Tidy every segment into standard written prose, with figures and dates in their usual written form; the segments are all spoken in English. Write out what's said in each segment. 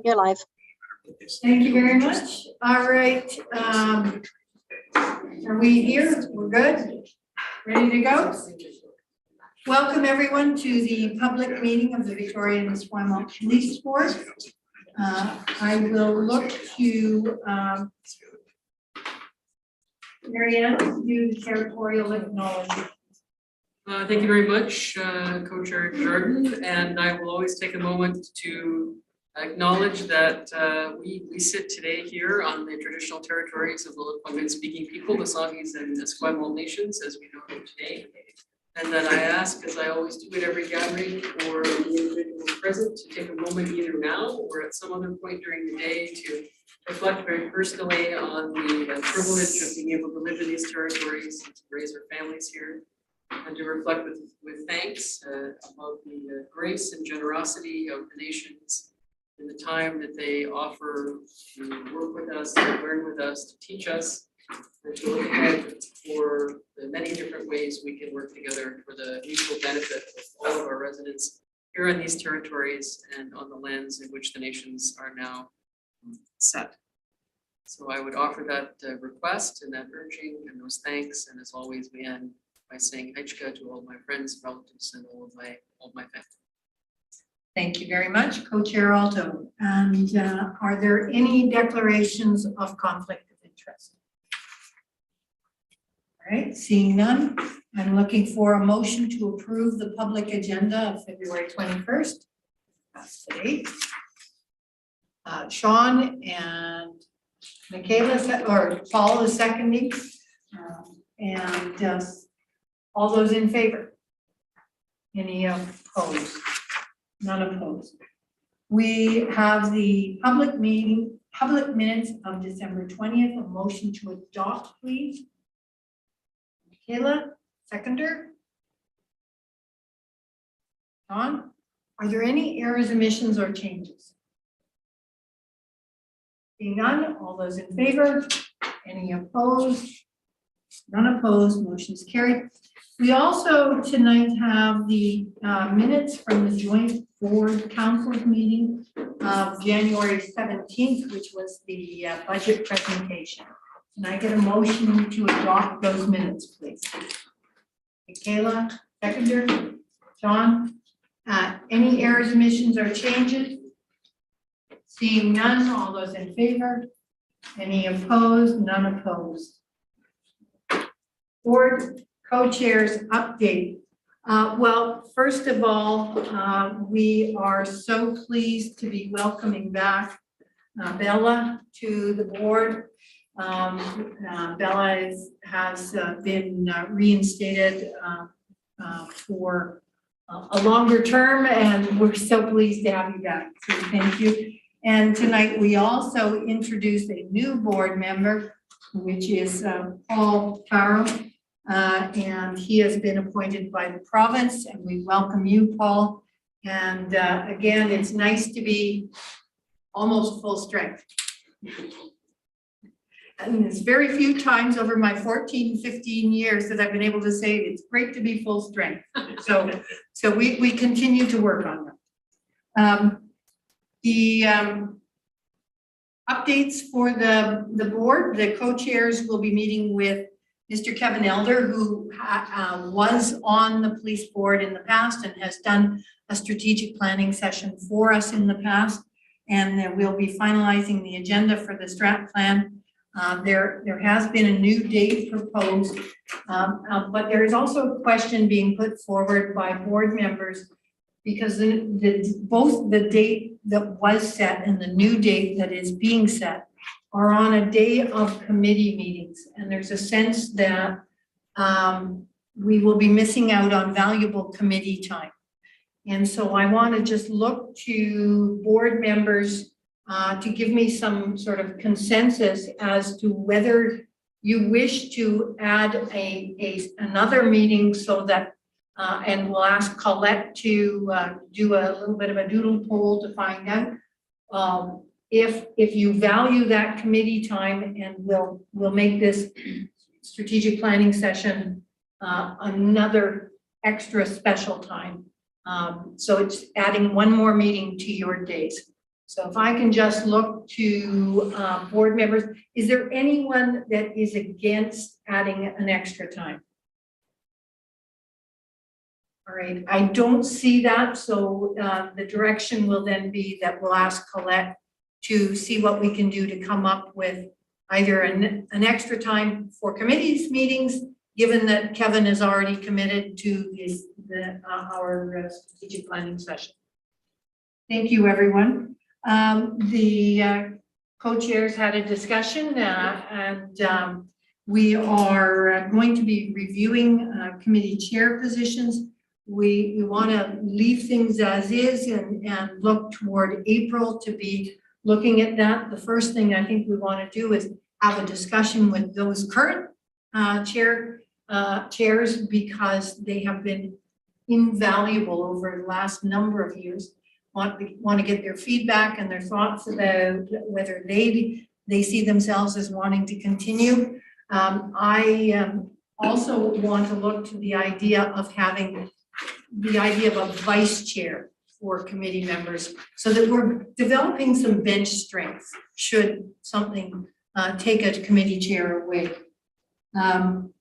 You're live. Thank you very much. All right. Are we here? We're good? Ready to go? Welcome everyone to the public meeting of the Victoria and Esquimalt Police Force. I will look to Marianne to do the territorial acknowledgement. Thank you very much, Co-Chair Jordan, and I will always take a moment to acknowledge that we sit today here on the traditional territories of the Lekwungen-speaking people, the Songhees and Esquimalt nations, as we know them today. And then I ask, as I always do at every gathering, for the individuals present to take a moment either now or at some other point during the day to reflect very personally on the privilege of being able to live in these territories and to raise our families here, and to reflect with thanks about the grace and generosity of the nations in the time that they offer to work with us, to learn with us, to teach us, and to look ahead for the many different ways we can work together for the mutual benefit of all of our residents here on these territories and on the lands in which the nations are now set. So I would offer that request and that urging and those thanks, and as always we end by saying Hechka to all of my friends, relatives, and all of my family. Thank you very much, Co-Chair Alto. And are there any declarations of conflict of interest? All right, seeing none, I'm looking for a motion to approve the public agenda of February 21st. That's today. Sean and Michaela, or Paul is seconding. And all those in favor? Any opposed? None opposed. We have the public minutes of December 20th. A motion to adopt, please. Michaela, seconder. John, are there any errors, omissions, or changes? Being none, all those in favor? Any opposed? None opposed, motion is carried. We also tonight have the minutes from the joint board council meeting of January 17th, which was the budget presentation. Can I get a motion to adopt those minutes, please? Michaela, seconder. John, any errors, omissions, or changes? Seeing none, all those in favor? Any opposed? None opposed. Board co-chairs update. Well, first of all, we are so pleased to be welcoming back Bella to the board. Bella has been reinstated for a longer term, and we're so pleased to have you back. So thank you. And tonight we also introduced a new board member, which is Paul Farrell. And he has been appointed by the province, and we welcome you, Paul. And again, it's nice to be almost full strength. And there's very few times over my 15 years that I've been able to say it's great to be full strength. So we continue to work on that. The updates for the board, the co-chairs will be meeting with Mr. Kevin Elder, who was on the police board in the past and has done a strategic planning session for us in the past. And we'll be finalizing the agenda for the strat plan. There has been a new date proposed, but there is also a question being put forward by board members, because both the date that was set and the new date that is being set are on a day of committee meetings. And there's a sense that we will be missing out on valuable committee time. And so I want to just look to board members to give me some sort of consensus as to whether you wish to add another meeting, so that and we'll ask Colette to do a little bit of a doodle poll to find out if you value that committee time, and we'll make this strategic planning session another extra special time. So it's adding one more meeting to your days. So if I can just look to board members, is there anyone that is against adding an extra time? All right, I don't see that, so the direction will then be that we'll ask Colette to see what we can do to come up with either an extra time for committees meetings, given that Kevin is already committed to our strategic planning session. Thank you, everyone. The co-chairs had a discussion and we are going to be reviewing committee chair positions. We want to leave things as is and look toward April to be looking at that. The first thing I think we want to do is have a discussion with those current chairs because they have been invaluable over the last number of years. Want to get their feedback and their thoughts about whether they see themselves as wanting to continue. I also want to look to the idea of having a vice chair for committee members so that we're developing some bench strength should something take a committee chair away. And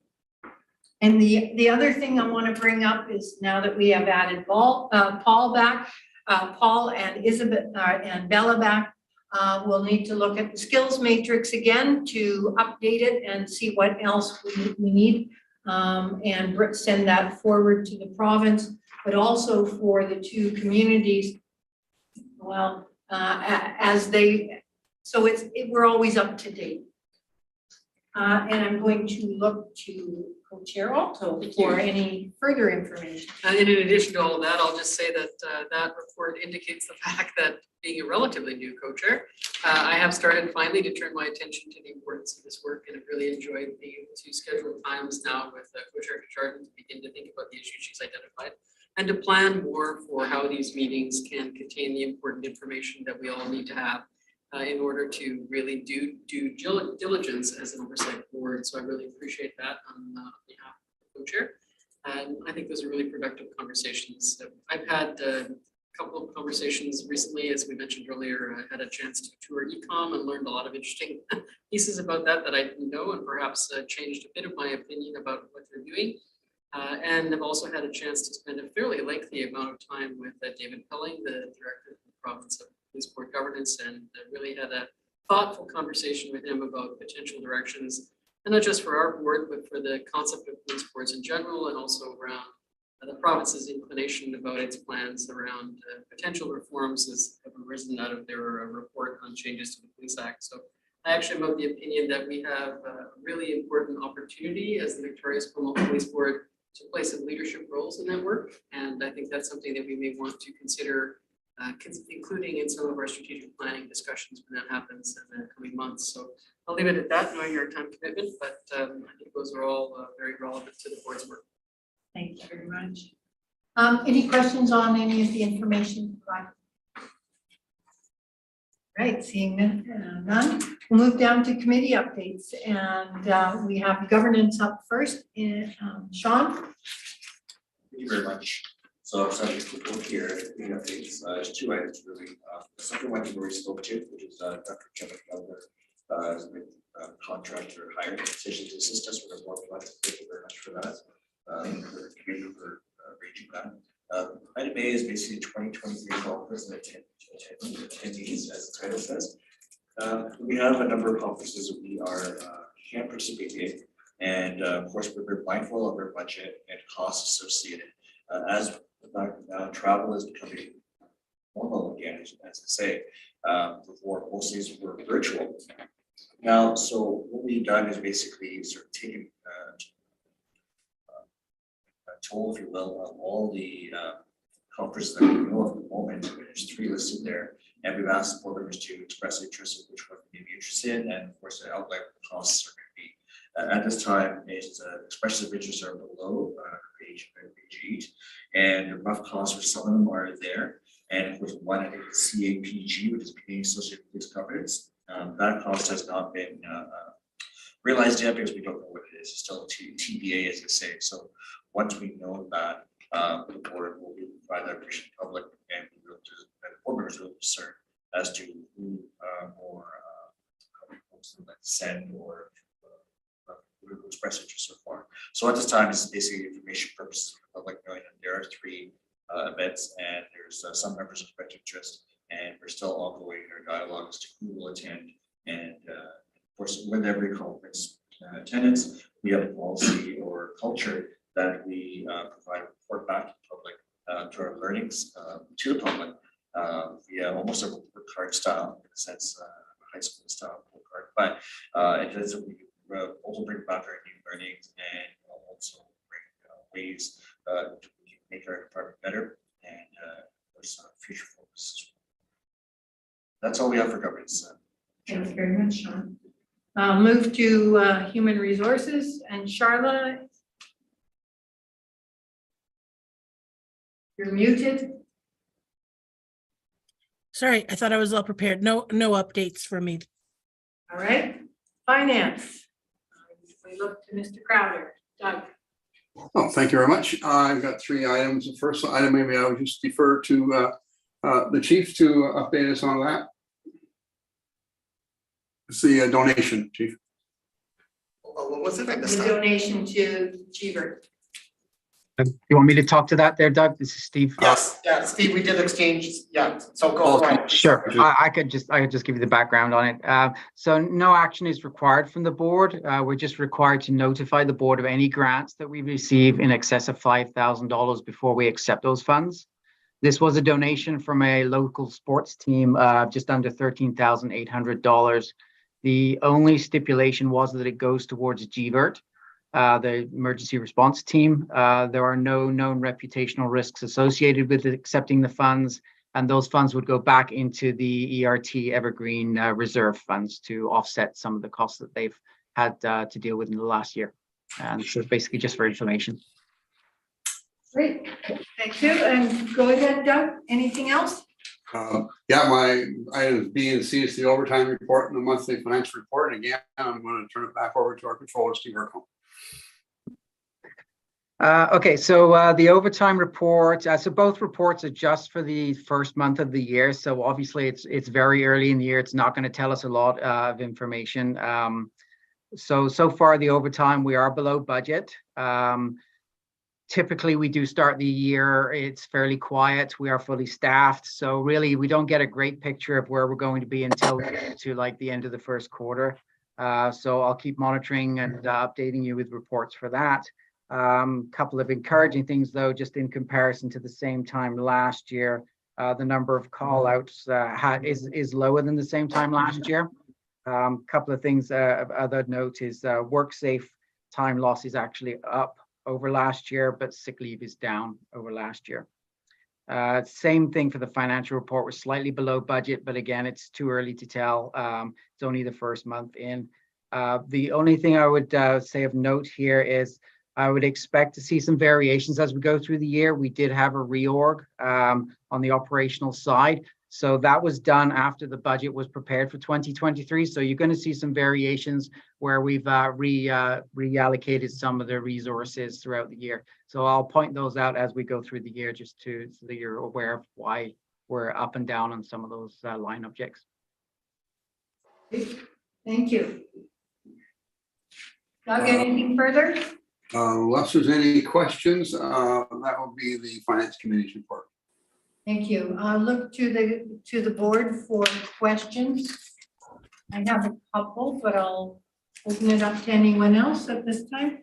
the other thing I want to bring up is now that we have added Paul back, Paul and Isabel and Bella back, we'll need to look at the skills matrix again to update it and see what else we need and send that forward to the province, but also for the two communities. Well, so we're always up to date. And I'm going to look to co-chair Alto for any further information. And in addition to all of that, I'll just say that that report indicates the fact that being a relatively new co-chair, I have started finally to turn my attention to the importance of this work, and I've really enjoyed being able to schedule times now with co-chair Chardon to begin to think about the issues she's identified and to plan more for how these meetings can contain the important information that we all need to have in order to really do due diligence as an oversight board. So I really appreciate that on behalf of the co-chair. And I think those are really productive conversations. I've had a couple of conversations recently, as we mentioned earlier. I had a chance to tour ECOM and learned a lot of interesting pieces about that I didn't know, and perhaps changed a bit of my opinion about what they're doing. And I've also had a chance to spend a fairly lengthy amount of time with David Pelling, the director of the province of Police Board Governance, and really had a thoughtful conversation with him about potential directions, and not just for our board, but for the concept of police boards in general, and also around the province's inclination about its plans around potential reforms that have arisen out of their report on changes to the Police Act. So I actually am of the opinion that we have a really important opportunity as the Victoria's Commonwealth Police Board to play some leadership roles in that work, and I think that's something that we may want to consider including in some of our strategic planning discussions when that happens in the coming months. So I'll leave it at that, knowing your time commitment, but I think those are all very relevant to the board's work. Thank you very much. Any questions on any of the information provided? Right, seeing none, we'll move down to committee updates, and we have governance up first. Sean? Thank you very much. So subject to book here, committee updates. There's two items really. The second one you already spoke to, which is Dr. Kevin Elder, contractor hiring decision to assist us with our board plan. Thank you very much for that. For the committee for arranging that. Item A is basically 2023 conference and attendees, as the title says. We have a number of conferences that we can participate in, and of course we're very mindful of our budget and costs associated. As now travel is becoming normal again, as I say, before most things were virtual. Now, so what we've done is basically sort of taken a toll, if you will, of all the conferences that we know of at the moment. There's 3 listed there, and we've asked board members to express interest in which one they may be interested in, and of course, the outline of the costs are going to be. At this time, expressions of interest are below page 8, and the rough costs for some of them are there. And of course, one, I think, is CAPG, which is Canadian Associated Police Governance. That cost has not been realized yet because we don't know what it is. It's still TBA, as they say. So once we know that, The board will provide that information to the public and board members will discern as to who or how many folks would like to send or who express interest so far. So at this time, it's basically information purposes for the public knowing that there are 3 events and there's some members of expressed interest, and we're still ongoing in our dialogue as to who will attend. And of course, with every conference attendance, we have a policy or culture that we provide a report back to the public to our learnings to the public via almost a report card style, in a sense, high school style report card. But it does we also bring back our new learnings and also bring ways to make our department better and there's future focus. That's all we have for governance. Thanks very much, Sean. I'll move to human resources and Charlotte. You're muted. Sorry, I thought I was all prepared. No updates for me. All right. Finance. We look to Mr. Crowder. Doug. Oh, thank you very much. I've got 3 items. The first item, maybe I would just defer to the chief to update us on that. It's the donation, chief. What was it? I missed The that. donation to Cheever. You want me to talk to that there, Doug? This is Steve. Yes, yeah, Steve, we did exchange, yeah, so go ahead. Sure. I could just give you the background on it. So no action is required from the board. We're just required to notify the board of any grants that we receive in excess of $5,000 before we accept those funds. This was a donation from a local sports team, just under $13,800. The only stipulation was that it goes towards GVERT, the emergency response team. There are no known reputational risks associated with accepting the funds, and those funds would go back into the ERT Evergreen Reserve funds to offset some of the costs that they've had to deal with in the last year. And so it's basically just for information. Great. Thank you. And go ahead, Doug. Anything else? Yeah, my items B and C is the overtime report and the monthly financial report. And again, I'm going to turn it back over to our controller, Steve Urkel. Okay, so the overtime report, so both reports are just for the first month of the year. So obviously it's very early in the year. It's not going to tell us a lot of information. So far the overtime, we are below budget. Typically we do start the year, it's fairly quiet. We are fully staffed. So really we don't get a great picture of where we're going to be until to like the end of the first quarter. So I'll keep monitoring and updating you with reports for that. Couple of encouraging things though, just in comparison to the same time last year, the number of call outs is lower than the same time last year. Couple of things of other note is WorkSafe time loss is actually up over last year, but sick leave is down over last year. Same thing for the financial report. We're slightly below budget, but again, it's too early to tell. It's only the first month in. The only thing I would say of note here is I would expect to see some variations as we go through the year. We did have a reorg on the operational side. So that was done after the budget was prepared for 2023. So you're going to see some variations where we've reallocated some of the resources throughout the year. So I'll point those out as we go through the year, just so that you're aware of why we're up and down on some of those line objects. Thank you. Doug, anything further? Unless there's any questions, that will be the Finance Committee's report. Thank you. I'll look to the board for questions. I have a couple, but I'll open it up to anyone else at this time.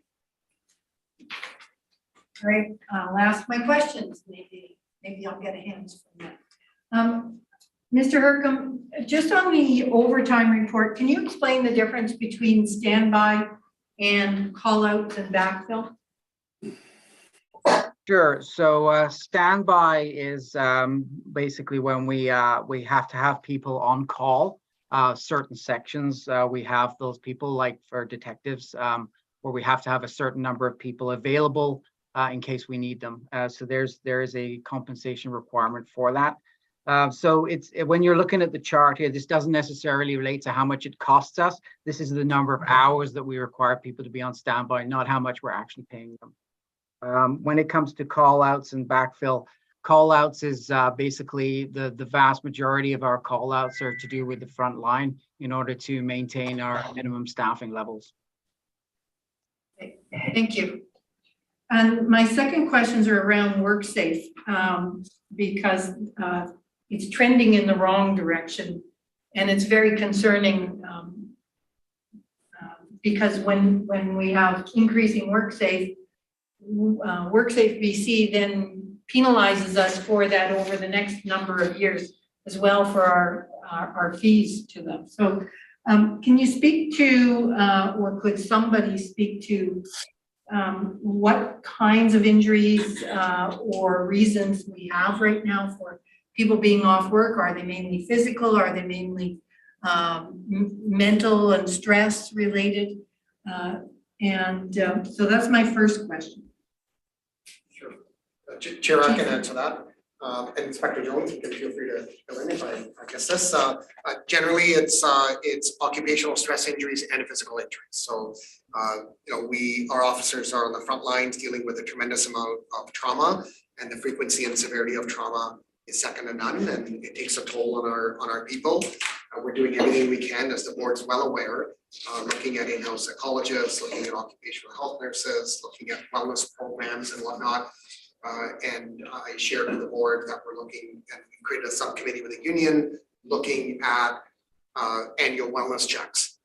All right, I'll ask my questions. Maybe I'll get a hands from that. Mr. Hercom, just on the overtime report, can you explain the difference between standby and call outs and backfill? Sure. So standby is basically when we have to have people on call. Certain sections we have those people, like for detectives, where we have to have a certain number of people available in case we need them. So there is a compensation requirement for that. So it's when you're looking at the chart here, this doesn't necessarily relate to how much it costs us. This is the number of hours that we require people to be on standby, not how much we're actually paying them. When it comes to call outs and backfill, call outs is basically the vast majority of our call outs are to do with the front line in order to maintain our minimum staffing levels. Thank you. And my second questions are around WorkSafe, because it's trending in the wrong direction. And it's very concerning, because when we have increasing WorkSafe, WorkSafe BC then penalizes us for that over the next number of years as well for our fees to them. So can you speak to, or could somebody speak to what kinds of injuries or reasons we have right now for people being off work? Are they mainly physical? Are they mainly mental and stress related? So that's my first question. Sure. Chair, I can answer that. And Inspector Jones, you can feel free to fill in if I guess this. Generally, it's occupational stress injuries and physical injuries. So, our officers are on the front lines dealing with a tremendous amount of trauma, and the frequency and severity of trauma is second to none, and it takes a toll on our people. We're doing everything we can, as the board's well aware, looking at in-house psychologists, looking at occupational health nurses, looking at wellness programs and whatnot. And I shared with the board that we're looking and created a subcommittee with the union, looking at annual wellness checks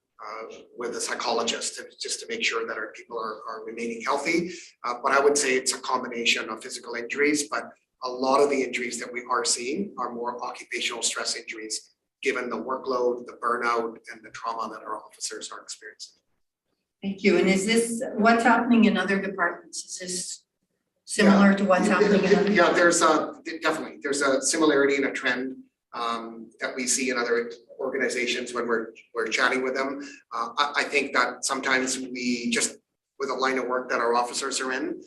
with a psychologist just to make sure that our people are remaining healthy. But I would say it's a combination of physical injuries, but a lot of the injuries that we are seeing are more occupational stress injuries, given the workload, the burnout, and the trauma that our officers are experiencing. Thank you. And is this what's happening in other departments? Is this similar to what's happening in other? Yeah, there's there's a similarity and a trend that we see in other organizations when we're chatting with them. I think that sometimes we just, with a line of work that our officers are in,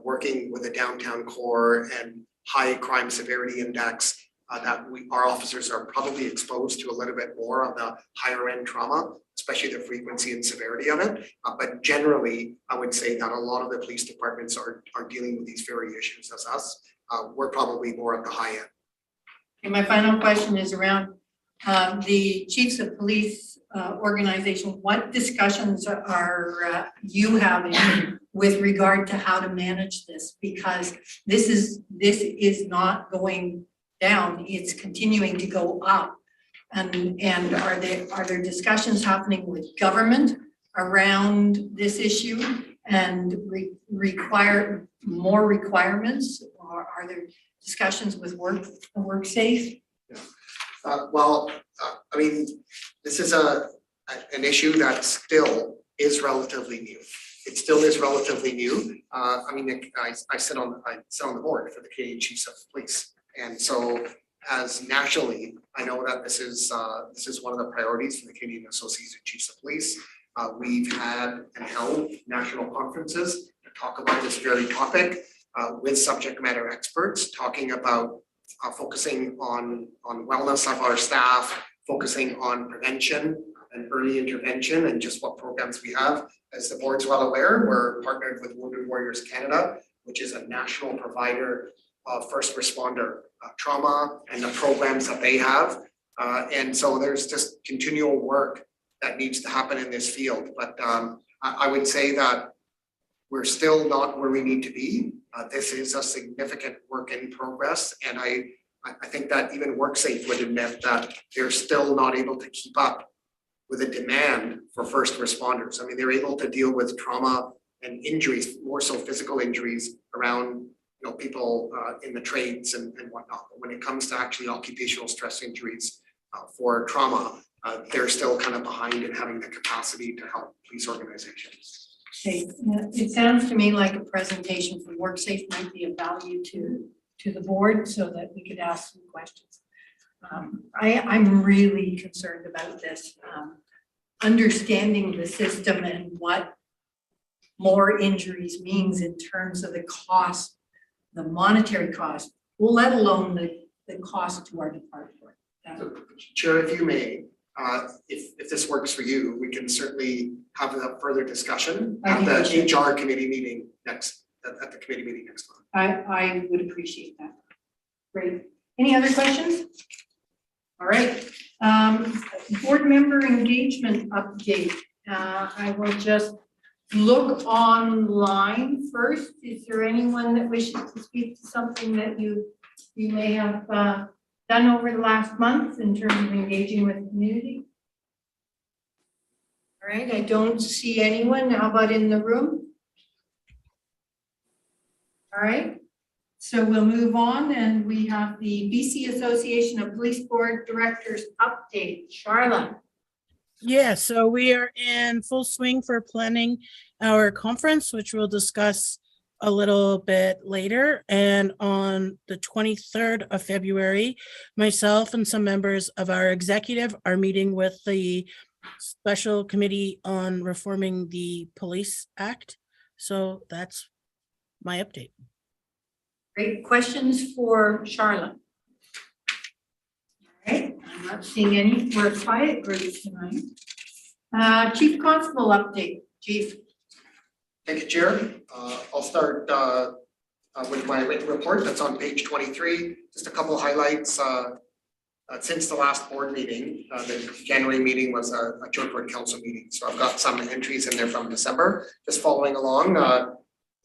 working with a downtown core and high crime severity index, that our officers are probably exposed to a little bit more of the higher end trauma, especially the frequency and severity of it. But generally, I would say that a lot of the police departments are dealing with these very issues as us. We're probably more at the high end. And my final question is around the Chiefs of Police organization. What discussions are you having with regard to how to manage this? Because this is not going down, it's continuing to go up. And are there discussions happening with government around this issue and require more requirements? Or are there discussions with WorkSafe? I mean, this is an issue that still is relatively new. It still is relatively new. I mean, I sit on the board for the Canadian Chiefs of Police. And so as nationally, I know that this is one of the priorities for the Canadian Association of Chiefs of Police. We've had and held national conferences to talk about this very topic with subject matter experts, talking about focusing on wellness of our staff, focusing on prevention and early intervention and just what programs we have. As the board's well aware, we're partnered with Wounded Warriors Canada, which is a national provider of first responder trauma and the programs that they have. And so there's just continual work that needs to happen in this field. But I would say that we're still not where we need to be. This is a significant work in progress. And I think that even WorkSafe would admit that they're still not able to keep up with the demand for first responders. I mean, they're able to deal with trauma and injuries, more so physical injuries around people in the trades and whatnot. But when it comes to actually occupational stress injuries for trauma, they're still kind of behind in having the capacity to help police organizations. Okay. It sounds to me like a presentation from WorkSafe might be of value to the board so that we could ask some questions. I'm really concerned about this, understanding the system and what more injuries means in terms of the cost, the monetary cost, let alone the cost to our department. Chair, if you may, if this works for you, we can certainly have a further discussion at the HR committee meeting at the committee meeting next month. I would appreciate that. Great. Any other questions? All right, board member engagement update. I will just look online first. Is there anyone that wishes to speak to something that you may have done over the last month in terms of engaging with the community? All right, I don't see anyone. How about in the room? All right, so we'll move on, and we have the BC Association of Police Board Directors update. Charlotte. Yeah, so we are in full swing for planning our conference, which we'll discuss a little bit later. And on the 23rd of February, myself and some members of our executive are meeting with the Special Committee on Reforming the Police Act. So that's my update. Great. Questions for Charlotte? All right, I'm not seeing any. We're a quiet group tonight. Chief Constable update. Chief. Thank you, Chair. I'll start with my written report that's on page 23. Just a couple of highlights. Since the last board meeting, the January meeting was a joint board council meeting. So I've got some entries in there from December. Just following along, I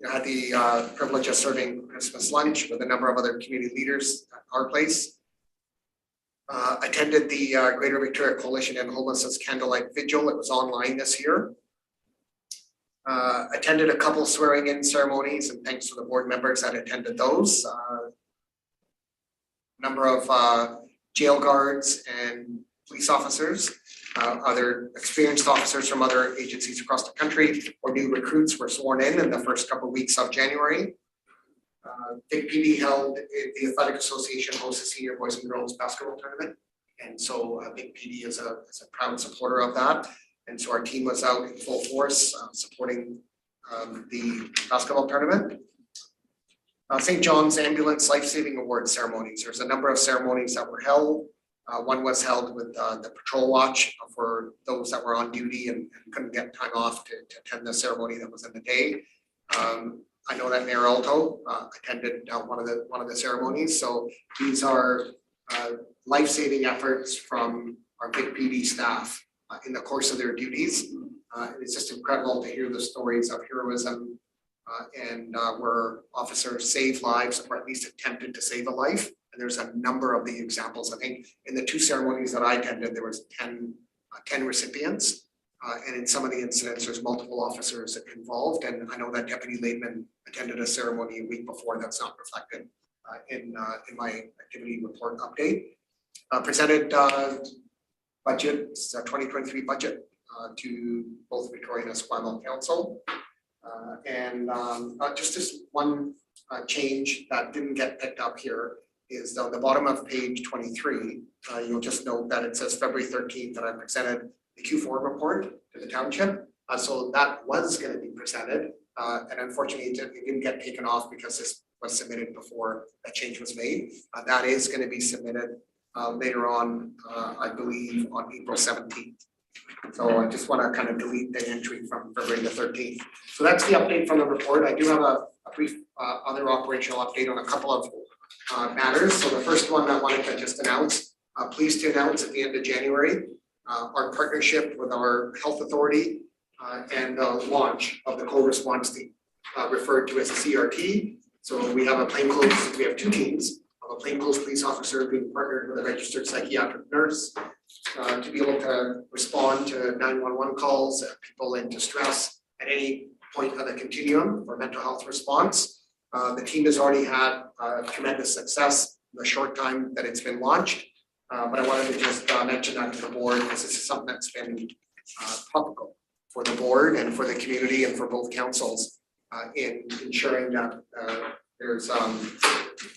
had the privilege of serving Christmas lunch with a number of other community leaders at our place. Attended the Greater Victoria Coalition and Homelessness Candlelight Vigil. It was online this year. Attended a couple swearing in ceremonies, and thanks to the board members that attended those. Number of jail guards and police officers, other experienced officers from other agencies across the country, or new recruits were sworn in the first couple of weeks of January. Vic PD held, the Athletic Association hosts a senior boys and girls basketball tournament. And so Vic PD is a proud supporter of that. And so our team was out in full force supporting the basketball tournament. St. John's Ambulance Life-Saving Award ceremonies. There's a number of ceremonies that were held. One was held with the patrol watch for those that were on duty and couldn't get time off to attend the ceremony that was in the day. I know that Mayor Alto attended one of the ceremonies. So these are life-saving efforts from our Vic PD staff in the course of their duties. It's just incredible to hear the stories of heroism and where officers saved lives, or at least attempted to save a life. And there's a number of the examples. I think in the two ceremonies that I attended, there was 10 recipients. And in some of the incidents, there's multiple officers involved. And I know that Deputy Laidman attended a ceremony a week before. That's not reflected in my activity report update. Presented budgets, 2023 budget to both Victoria and Esquimalt Council. And just this one change that didn't get picked up here is on the bottom of page 23. You'll just note that it says February 13th that I presented the Q4 report to the township. So that was going to be presented. And unfortunately, it didn't get taken off because this was submitted before that change was made. That is going to be submitted later on, I believe, on April 17th. So I just want to kind of delete the entry from February the 13th. So that's the update from the report. I do have a brief other operational update on a couple of matters. So the first one I wanted to just announce, pleased to announce at the end of January, our partnership with our health authority and the launch of the co-response team, referred to as a CRT. So we have we have two teams of a plainclothes police officer being partnered with a registered psychiatric nurse to be able to respond to 911 calls, people in distress at any point of the continuum for mental health response. The team has already had tremendous success in the short time that it's been launched. But I wanted to just mention that to the board because this is something that's been topical for the board and for the community and for both councils in ensuring that there's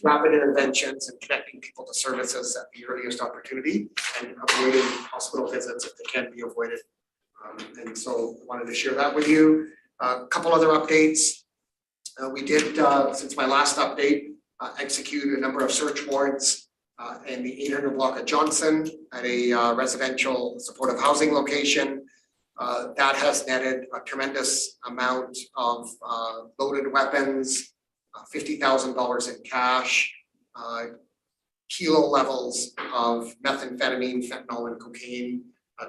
rapid interventions and connecting people to services at the earliest opportunity and avoiding hospital visits if they can be avoided. And so I wanted to share that with you. A couple other updates. We did, since my last update, execute a number of search warrants in the 800 block of Johnson at a residential supportive housing location. That has netted a tremendous amount of loaded weapons, $50,000 in cash, kilo levels of methamphetamine, fentanyl, and cocaine.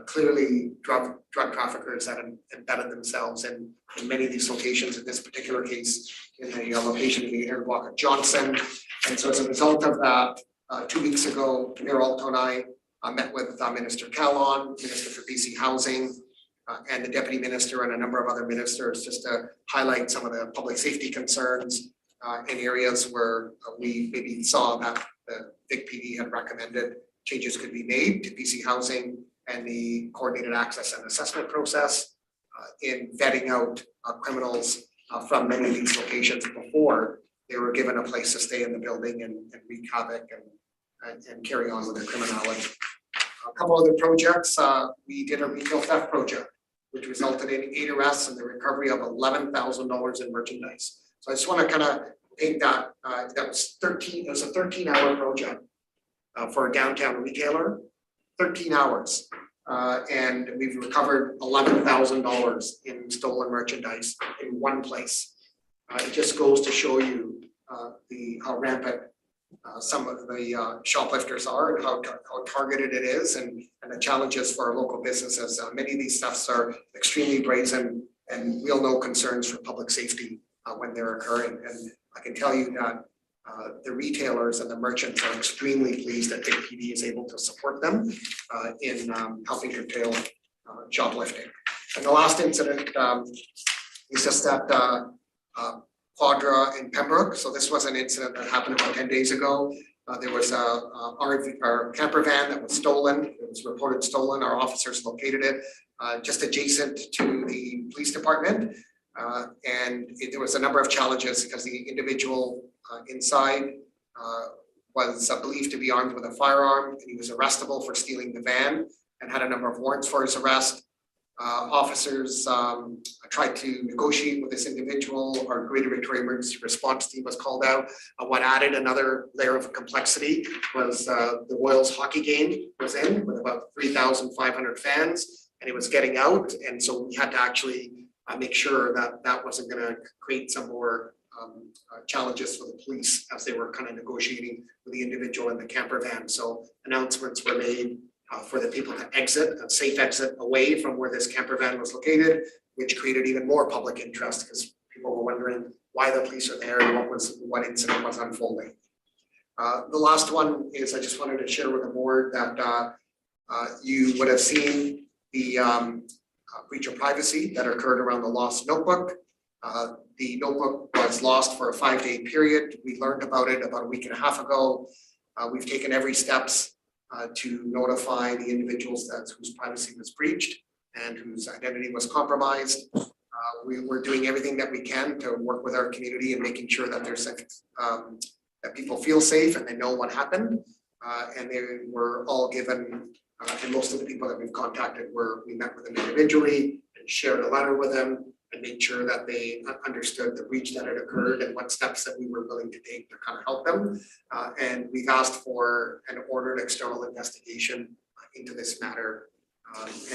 Clearly, drug traffickers that embedded themselves in many of these locations. In this particular case, in the location of the air block of Johnson. And so, as a result of that, 2 weeks ago, Mayor Alto and I met with Minister Callon, Minister for BC Housing, and the Deputy Minister and a number of other ministers, just to highlight some of the public safety concerns in areas where we maybe saw that the Vic PD had recommended changes could be made to BC Housing and the coordinated access and assessment process in vetting out criminals from many of these locations before they were given a place to stay in the building and wreak havoc and carry on with their criminality. A couple other projects, we did a retail theft project, which resulted in 8 arrests and the recovery of $11,000 in merchandise. So I just want to kind of paint that, it was a 13-hour project for a downtown retailer, 13 hours. And we've recovered $11,000 in stolen merchandise in one place. It just goes to show you how rampant some of the shoplifters are and how targeted it is and the challenges for our local businesses. Many of these thefts are extremely brazen and real no concerns for public safety when they're occurring. And I can tell you that the retailers and the merchants are extremely pleased that Vic PD is able to support them in helping curtail shoplifting. And the last incident is just that Quadra in Pembroke. So this was an incident that happened about 10 days ago. There was a our camper van that was stolen. It was reported stolen. Our officers located it just adjacent to the police department. There was a number of challenges because the individual inside was believed to be armed with a firearm, and he was arrestable for stealing the van and had a number of warrants for his arrest. Officers tried to negotiate with this individual. Our Greater Victoria Emergency Response Team was called out. What added another layer of complexity was the Royals hockey game was in with about 3,500 fans, and it was getting out, and so we had to actually make sure that that wasn't going to create some more challenges for the police as they were kind of negotiating with the individual in the camper van. So announcements were made for the people to exit, a safe exit away from where this camper van was located, which created even more public interest because people were wondering why the police are there and what incident was unfolding. The last one is I just wanted to share with the board that you would have seen the breach of privacy that occurred around the lost notebook. The notebook was lost for a 5-day period. We learned about it about a week and a half ago. We've taken every steps to notify the individuals whose privacy was breached and whose identity was compromised. We're doing everything that we can to work with our community and making sure that that people feel safe and they know what happened. And they were all given, and most of the people that we've contacted we met with them individually and shared a letter with them and made sure that they understood the breach that had occurred and what steps that we were willing to take to kind of help them. And we've asked for an ordered external investigation into this matter.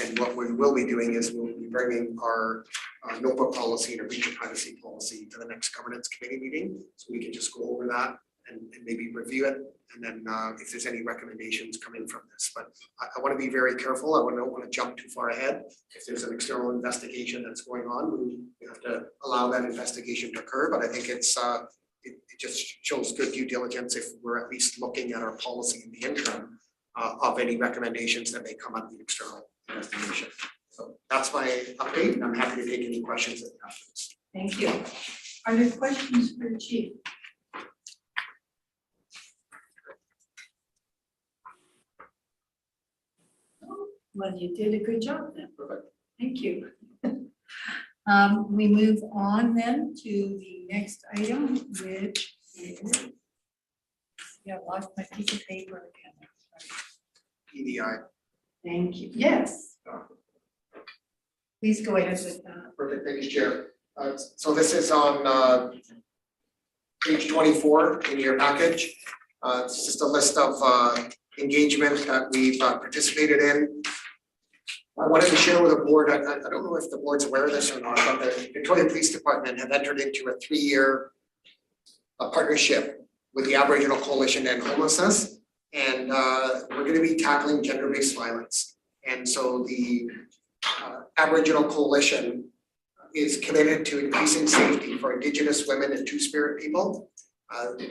And what we will be doing is we'll be bringing our notebook policy and a breach of privacy policy to the next governance committee meeting. So we can just go over that and maybe review it. And then if there's any recommendations coming from this, but I want to be very careful. I don't want to jump too far ahead. If there's an external investigation that's going on, we have to allow that investigation to occur. But I think it just shows good due diligence if we're at least looking at our policy in the interim of any recommendations that may come out of the external investigation. So that's my update, and I'm happy to take any questions that happens. Thank you. Are there questions for the chief? Well, you did a good job then. Perfect. Thank you. We move on then to the next item, which is, yeah, I lost my piece of paper again. EDI. Thank you. Yes. Please go ahead with that. Perfect, thank you, Chair. So this is on page 24 in your package. It's just a list of engagement that we've participated in. I wanted to share with the board, I don't know if the board's aware of this or not, but the Victoria Police Department have entered into a 3-year partnership with the Aboriginal Coalition and Homelessness. And we're going to be tackling gender-based violence. And so the Aboriginal Coalition is committed to increasing safety for Indigenous women and Two-Spirit people.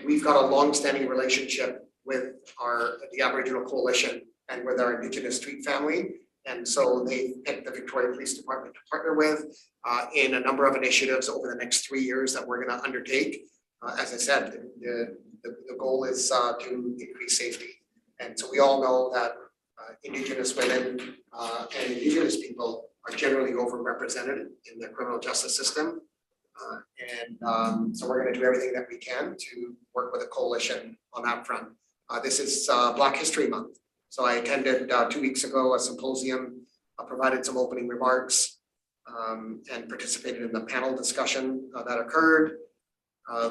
We've got a long-standing relationship with the Aboriginal Coalition and with our Indigenous Street family. And so they picked the Victoria Police Department to partner with in a number of initiatives over the next 3 years that we're going to undertake. As I said, the goal is to increase safety. And so we all know that Indigenous women and Indigenous people are generally overrepresented in the criminal justice system. So we're going to do everything that we can to work with the coalition on that front. This is Black History Month. So I attended 2 weeks ago a symposium, provided some opening remarks, and participated in the panel discussion that occurred.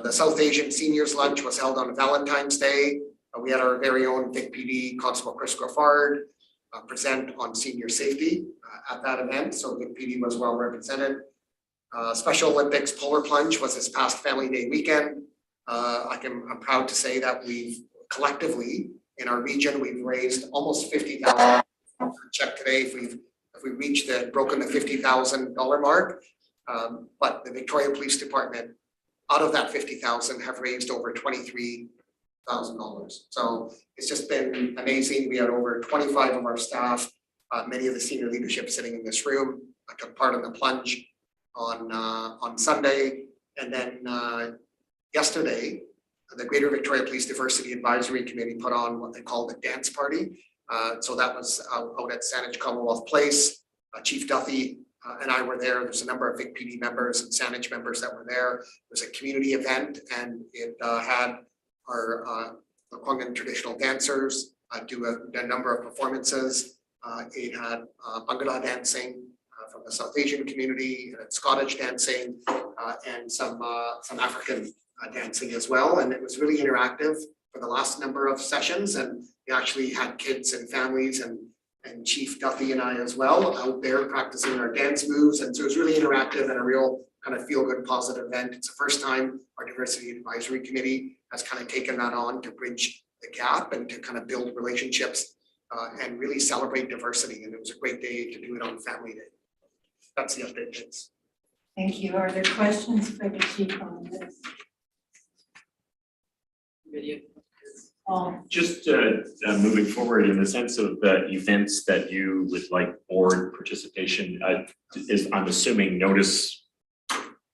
The South Asian Seniors Lunch was held on Valentine's Day. We had our very own Vic PD Constable Chris Graffard present on senior safety at that event. So Vic PD was well represented. Special Olympics Polar Plunge was this past Family Day weekend. I'm proud to say that we've collectively in our region, we've raised almost $50,000. Check today if we broken the $50,000 mark. But the Victoria Police Department, out of that $50,000, have raised over $23,000. So it's just been amazing. We had over 25 of our staff, many of the senior leadership sitting in this room. I took part in the plunge on Sunday, and then yesterday, the Greater Victoria Police Diversity Advisory Committee put on what they call the dance party. So that was out at Saanich Commonwealth Place. Chief Duffy and I were there. There's a number of Vic PD members and Saanich members that were there. It was a community event, and it had our Lekwungen traditional dancers do a number of performances. It had Bangla dancing from the South Asian community, and Scottish dancing, and some African dancing as well. And it was really interactive for the last number of sessions. And we actually had kids and families and Chief Duffy and I as well out there practicing our dance moves. And so it was really interactive and a real kind of feel good, positive event. It's the first time our Diversity Advisory Committee has kind of taken that on to bridge the gap and to kind of build relationships and really celebrate diversity. And it was a great day to do it on Family Day. That's the update, kids. Thank you. Are there questions for the chief on this? Just moving forward in the sense of the events that you would like board participation, I'm assuming notice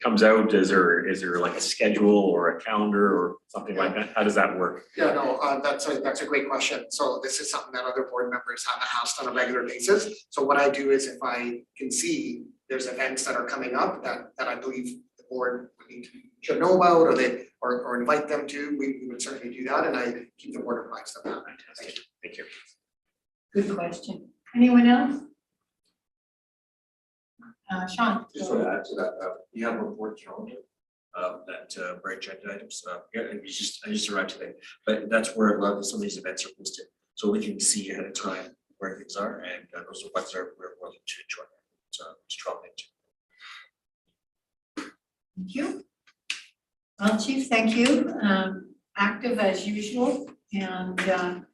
comes out. Is there like a schedule or a calendar or something like that? How does that work? Yeah, no, that's a great question. So this is something that other board members have asked on a regular basis. So what I do is if I can see there's events that are coming up that I believe the board should know about or invite them to, we would certainly do that, and I keep the board apprised of that. Thank you. Good question. Anyone else? Sean? Just want to add to that, you have a board calendar that for agenda items. Yeah, and I just arrived today, but that's where a lot of some of these events are posted, so we can see ahead of time where things are, and those are ones that we're willing to join. To drop into. Thank you. Well, Chief, thank you. Active as usual, and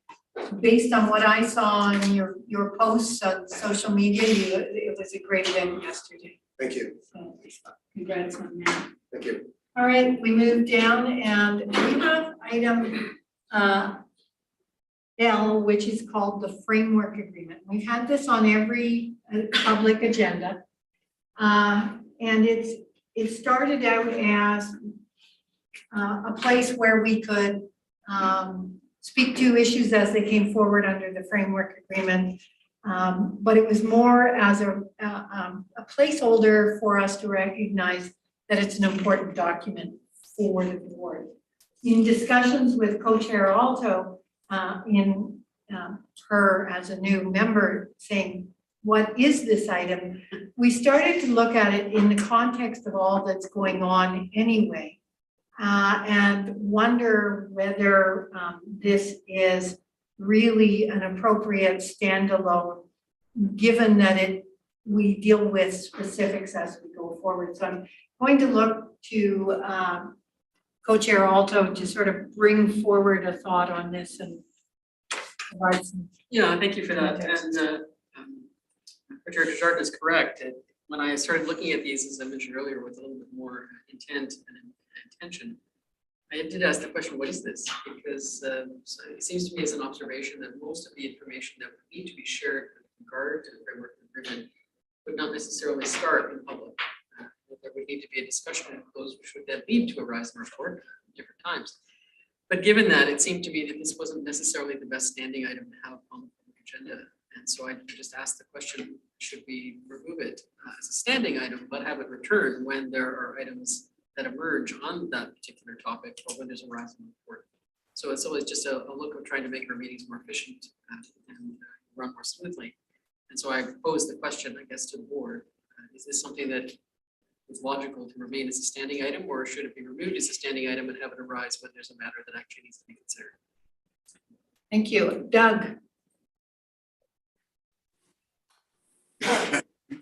based on what I saw on your posts on social media, it was a great event yesterday. Thank you. So, congrats on that. Thank you. All right, we move down and we have item L, which is called the framework agreement. We've had this on every public agenda. And it started out as a place where we could speak to issues as they came forward under the framework agreement. But it was more as a placeholder for us to recognize that it's an important document for the board. In discussions with Co-Chair Alto, in her as a new member saying, what is this item? We started to look at it in the context of all that's going on anyway, and wonder whether this is really an appropriate standalone given that we deal with specifics as we go forward. So I'm going to look to Co-Chair Alto to sort of bring forward a thought on this and provide some. Yeah, thank you for that. Context. And Chair Desjardins is correct. When I started looking at these, as I mentioned earlier, with a little bit more intent and intention, I did ask the question, what is this? Because so it seems to me as an observation that most of the information that would need to be shared with regard to the framework agreement would not necessarily start in public. There would need to be a discussion of those which would then lead to a rise in report at different times. But given that, it seemed to me that this wasn't necessarily the best standing item to have on the agenda. And so I just asked the question, should we remove it as a standing item, but have it return when there are items that emerge on that particular topic or when there's a rise in report? So it's always just a look of trying to make our meetings more efficient and run more smoothly. And so I posed the question, I guess, to the board, is this something that is logical to remain as a standing item, or should it be removed as a standing item and have it arise when there's a matter that actually needs to be considered? Thank you. Doug?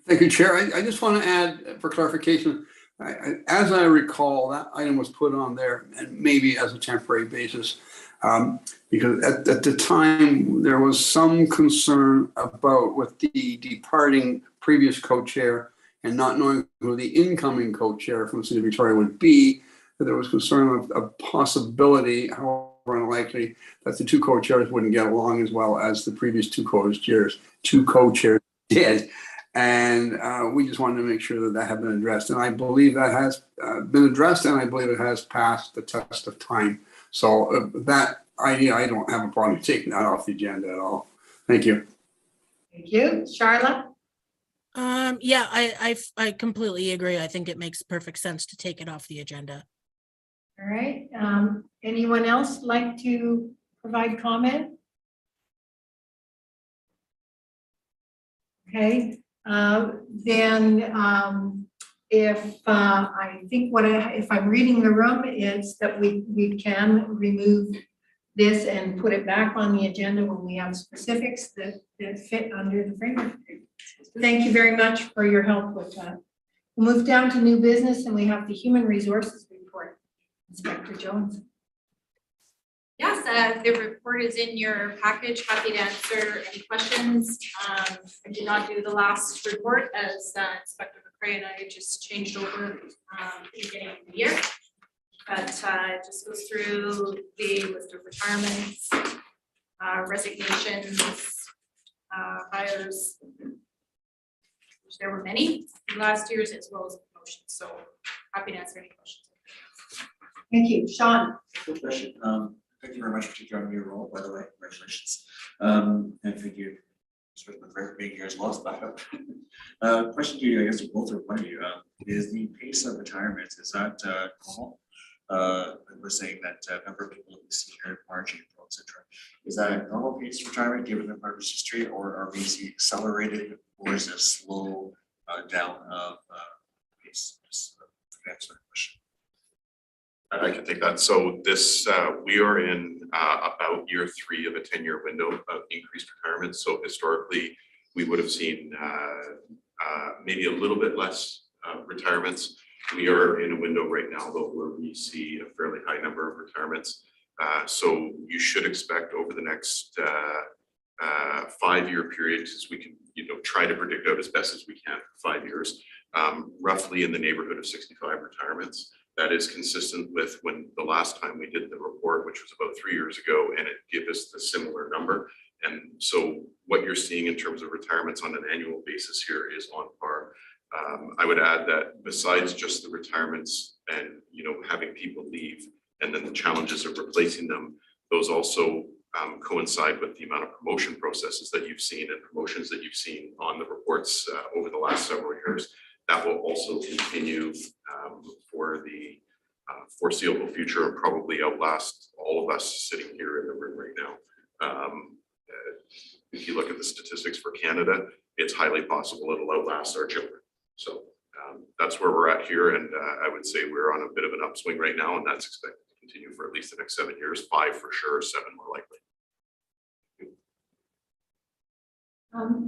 Thank you, Chair. I just want to add for clarification, as I recall, that item was put on there and maybe as a temporary basis. Because at the time, there was some concern about with the departing previous co-chair and not knowing who the incoming co-chair from the city of Victoria would be, that there was concern of a possibility, however unlikely, that the two co-chairs wouldn't get along as well as the previous two co-chairs did. And we just wanted to make sure that had been addressed. And I believe that has been addressed, and I believe it has passed the test of time. So that idea, I don't have a problem taking that off the agenda at all. Thank you. Thank you. Charlotte? Yeah, I completely agree. I think it makes perfect sense to take it off the agenda. All right. Anyone else like to provide comment? Okay. Then if I think if I'm reading the room is that we can remove this and put it back on the agenda when we have specifics that fit under the framework. Thank you very much for your help with that. We'll move down to new business, and we have the human resources report. Inspector Jones. Yes, the report is in your package. Happy to answer any questions. I did not do the last report as Inspector McCray and I just changed over at the beginning of the year. But it just goes through the list of retirements, resignations, hires, which there were many last year's, as well as promotions. So happy to answer any questions. Thank you. Sean. Good question. Thank you very much for taking on your role, by the way. Congratulations. And thank you, Mr. for being here as well as backup. Question to you, I guess, both or one of you, is the pace of retirement, is that normal? We're saying that number of people we see here in March, April, et cetera. Is that a normal pace of retirement given the party's history, or are we seeing accelerated, or is it a slow down of pace? Just answer that question. I can take that. So this, we are in about year 3 of a 10-year window of increased retirement. So historically, we would have seen maybe a little bit less retirements. We are in a window right now, though, where we see a fairly high number of retirements. So you should expect over the next 5-year period, because we can, try to predict out as best as we can for 5 years, roughly in the neighborhood of 65 retirements. That is consistent with when the last time we did the report, which was about 3 years ago, and it gave us the similar number. And so what you're seeing in terms of retirements on an annual basis here is on par. I would add that besides just the retirements and having people leave and then the challenges of replacing them, those also coincide with the amount of promotion processes that you've seen and promotions that you've seen on the reports over the last several years. That will also continue for the foreseeable future and probably outlast all of us sitting here in the room right now. If you look at the statistics for Canada, it's highly possible it'll outlast our children. So that's where we're at here, and I would say we're on a bit of an upswing right now, and that's expected to continue for at least the next 7 years, 5 for sure, 7 more likely.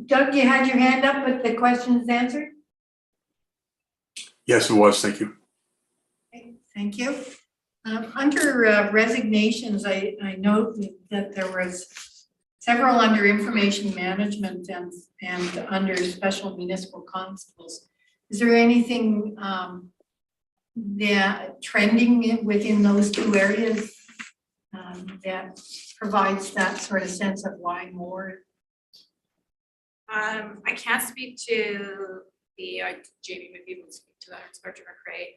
Doug, you had your hand up, but the question's answered? Yes, it was. Thank you. Okay, thank you. Under resignations, I note that there was several under information management and under special municipal constables. Is there anything that trending within those two areas that provides that sort of sense of why more? I can't speak to the, Jamie would be able to speak to that, Inspector McCray.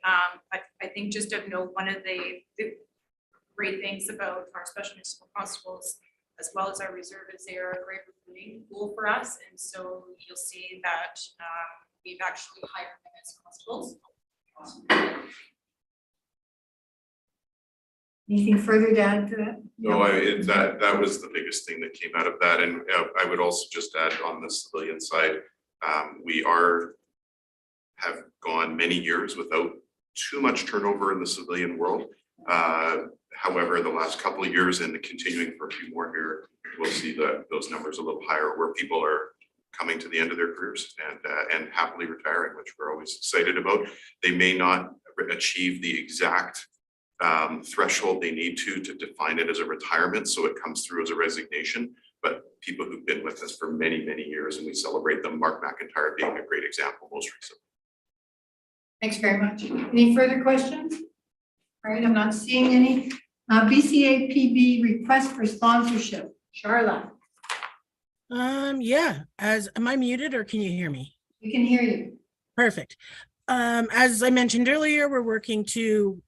But I think just of note, one of the great things about our special municipal constables, as well as our reserve, is they are a great recruiting pool for us. And so you'll see that we've actually hired them as constables. Anything further to add to that? No, that was the biggest thing that came out of that. And I would also just add on the civilian side, we have gone many years without too much turnover in the civilian world. However, the last couple of years and continuing for a few more here, we'll see those numbers a little higher, where people are coming to the end of their careers and happily retiring, which we're always excited about. They may not achieve the exact threshold they need to define it as a retirement, so it comes through as a resignation, but people who've been with us for many, many years, and we celebrate them, Mark McIntyre being a great example most recently. Thanks very much. Any further questions? All right, I'm not seeing any. BCAPB request for sponsorship. Charlotte, Yeah, am I muted or can you hear me? we can hear you. Perfect. As I mentioned earlier, we're working to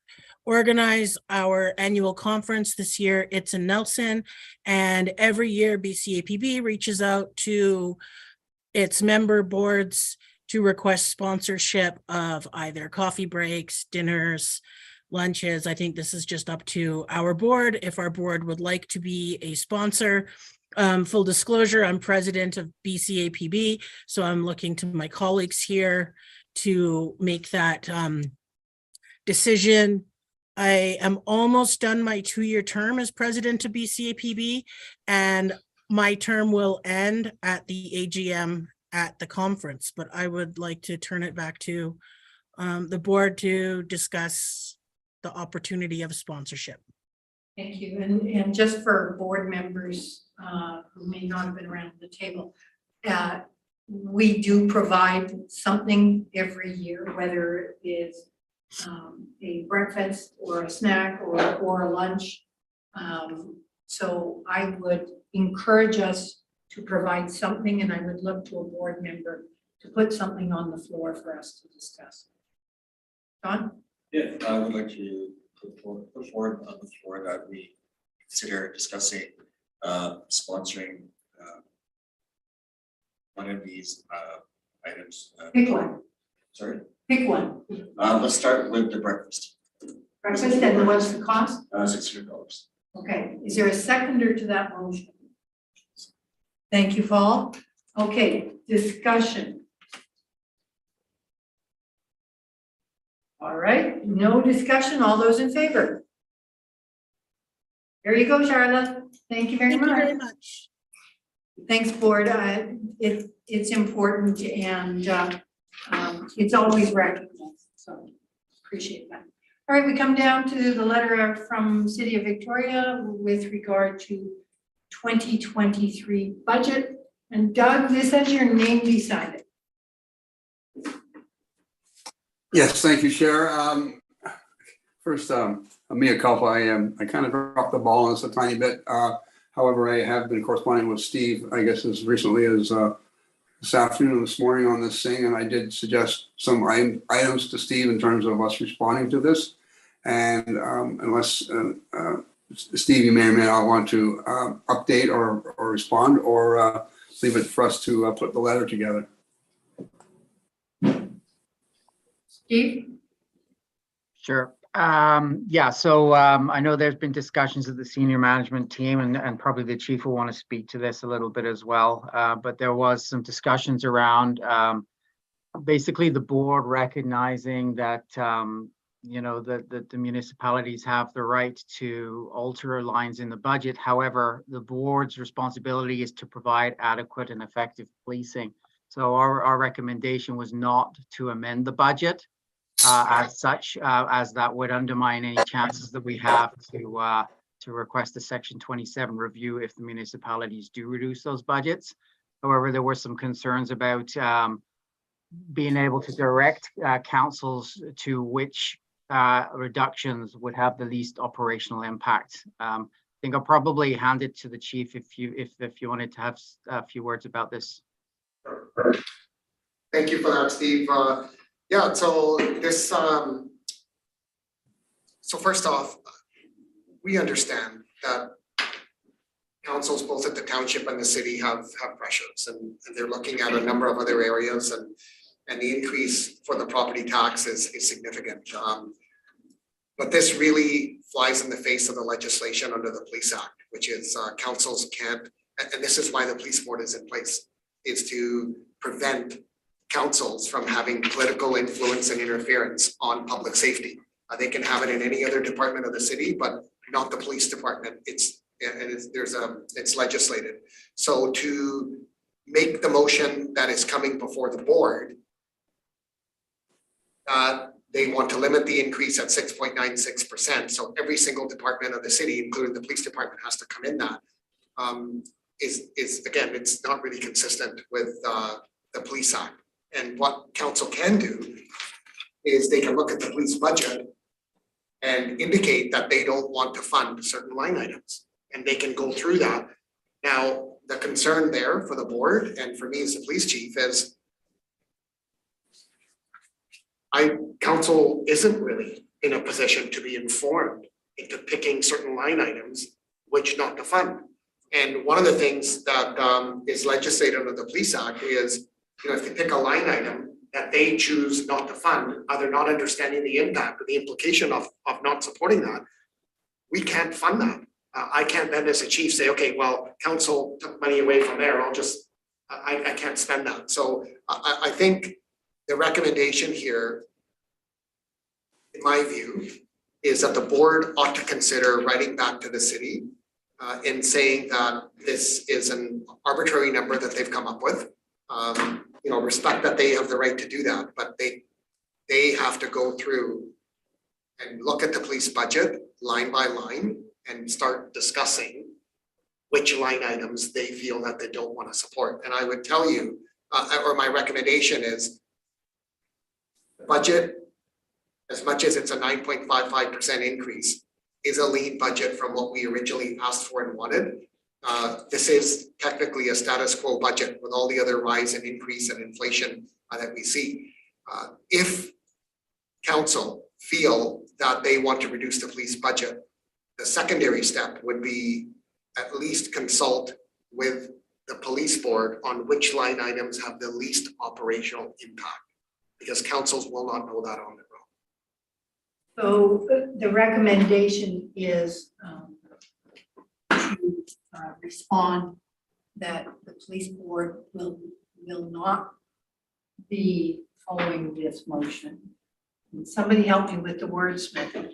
organize our annual conference this year. It's in Nelson, and every year BCAPB reaches out to its member boards to request sponsorship of either coffee breaks, dinners, lunches. I think this is just up to our board. If our board would like to be a sponsor, full disclosure, I'm president of BCAPB, so I'm looking to my colleagues here to make that decision. I am almost done my 2-year term as president of BCAPB, and my term will end at the AGM at the conference, but I would like to turn it back to the board to discuss the opportunity of sponsorship. Thank you. And just for board members who may not have been around the table, we do provide something every year, whether it is a breakfast or a snack or a lunch. So I would encourage us to provide something, and I would look to a board member to put something on the floor for us to discuss. John? Yeah, I would like to put forward on the floor that we consider discussing sponsoring one of these items. Pick one. Sorry? Pick one. Let's start with the breakfast, Breakfast, and what's the cost? $600. Okay, is there a seconder to that motion? Thank you, Paul. Okay, discussion. All right, no discussion, all those in favor? There you go, Charlotte. Thank you very Thank you very much. much. Thanks, board. It's important, and it's always recognized, so appreciate that. All right, we come down to the letter from City of Victoria with regard to 2023 budget. And Doug, this has your name beside it. Yes, thank you, Chair. First, mea culpa, I kind of dropped the ball on this a tiny bit. However, I have been corresponding with Steve, I guess as recently as this afternoon and this morning on this thing, and I did suggest some items to Steve in terms of us responding to this. And unless, Steve, you may or may not want to update or respond, or leave it for us to put the letter together. Steve? Sure. Yeah, so I know there's been discussions of the senior management team, and probably the chief will want to speak to this a little bit as well. But there was some discussions around basically the board recognizing that you know, the municipalities have the right to alter lines in the budget. However, the board's responsibility is to provide adequate and effective policing. So our recommendation was not to amend the budget as such, as that would undermine any chances that we have to request a Section 27 review if the municipalities do reduce those budgets. However, there were some concerns about being able to direct councils to which reductions would have the least operational impact. I think I'll probably hand it to the chief if you wanted to have a few words about this. Thank you for that, Steve. Yeah, so this, so first off, we understand that councils both at the township and the city have pressures, and they're looking at a number of other areas, and the increase for the property tax is significant. But this really flies in the face of the legislation under the Police Act, which is councils can't, and this is why the police board is in place, is to prevent councils from having political influence and interference on public safety. They can have it in any other department of the city, but not the police department. It's legislated. So to make the motion that is coming before the board, they want to limit the increase at 6.96%. So every single department of the city, including the police department, has to come in that. Is again, it's not really consistent with the Police Act. And what council can do is they can look at the police budget and indicate that they don't want to fund certain line items, and they can go through that. Now, the concern there for the board and for me as the police chief is council isn't really in a position to be informed into picking certain line items which not to fund. And one of the things that is legislated under the Police Act is, you know, if they pick a line item that they choose not to fund, either not understanding the impact or the implication of not supporting that, we can't fund that. I can't then as a chief say, okay, well, council took money away from there, I can't spend that. So I think the recommendation here, in my view, is that the board ought to consider writing back to the city in saying that this is an arbitrary number that they've come up with. You know, respect that they have the right to do that, but they have to go through and look at the police budget line by line and start discussing which line items they feel that they don't want to support. And I would tell you, or my recommendation is, the budget, as much as it's a 9.55% increase, is a lean budget from what we originally asked for and wanted. This is technically a status quo budget with all the other rise and increase and inflation that we see. If council feel that they want to reduce the police budget, the secondary step would be at least consult with the police board on which line items have the least operational impact, because councils will not know that on their own. So the recommendation is to respond that the police board will not be following this motion. Somebody help me with the wordsmithing.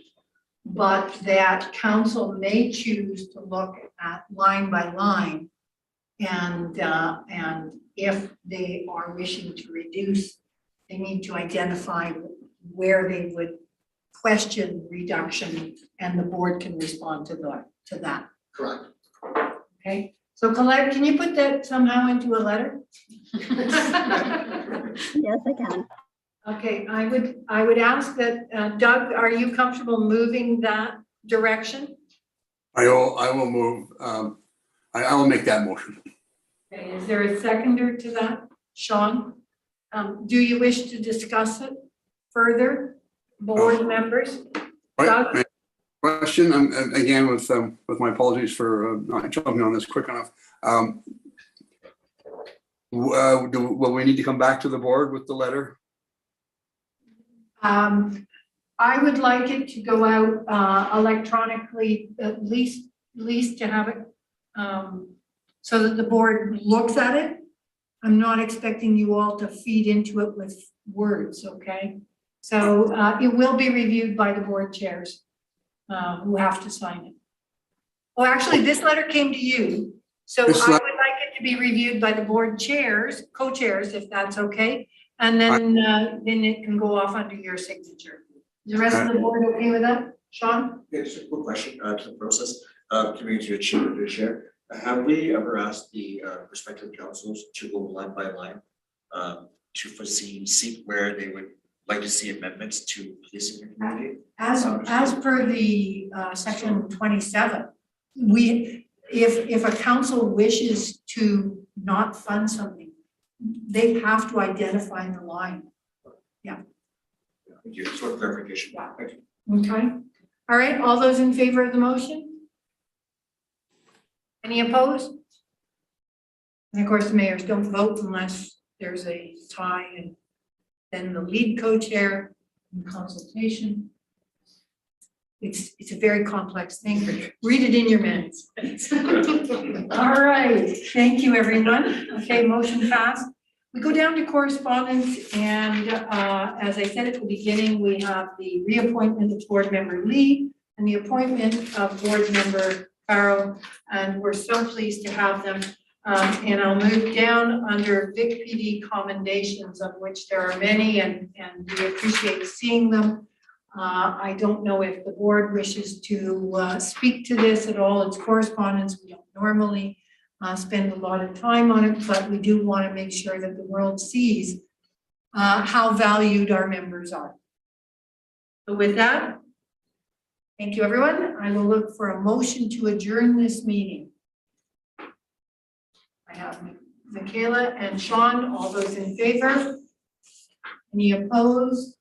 But that council may choose to look at line by line, and if they are wishing to reduce, they need to identify where they would question reduction, and the board can respond to that. Correct. Okay, so Colette, can you put that somehow into a letter? Yes, I can. Okay, I would ask that, Doug, are you comfortable moving that direction? I will move, I will make that motion. Okay, is there a seconder to that? Sean? Do you wish to discuss it further, board members? Doug? Right, question, again, with my apologies for not jumping on this quick enough. Will we need to come back to the board with the letter? I would like it to go out electronically, at least to have it so that the board looks at it. I'm not expecting you all to feed into it with words, okay? So it will be reviewed by the board chairs who have to sign it. Well, actually, this letter came to you, so I would This like le- it to be reviewed by the board chairs, co-chairs, if that's okay. And then it can go off under your signature. Is the rest of the board okay with that? Sean? Yeah, just a quick question to the process, coming to the chair. Have we ever asked the respective councils to go line by line to foresee, seek where they would like to see amendments to policing the community? As per the section 27, if a council wishes to not fund something, they have to identify the line. Thank you, just for clarification. Yeah. Thank you. Okay, all right, all those in favor of the motion? Any opposed? And of course, the mayors don't vote unless there's a tie, and then the lead co-chair in consultation. It's a very complex thing. Read it in your minutes. All right, thank you, everyone. Okay, motion passed. We go down to correspondence, and as I said at the beginning, we have the reappointment of board member Lee and the appointment of board member Farrell, and we're so pleased to have them. And I'll move down under Vic PD commendations, of which there are many, and we appreciate seeing them. I don't know if the board wishes to speak to this at all. It's correspondence. We don't normally spend a lot of time on it, but we do want to make sure that the world sees how valued our members are. So with that, thank you, everyone. I will look for a motion to adjourn this meeting. I have Michaela and Sean, all those in favor? Any opposed?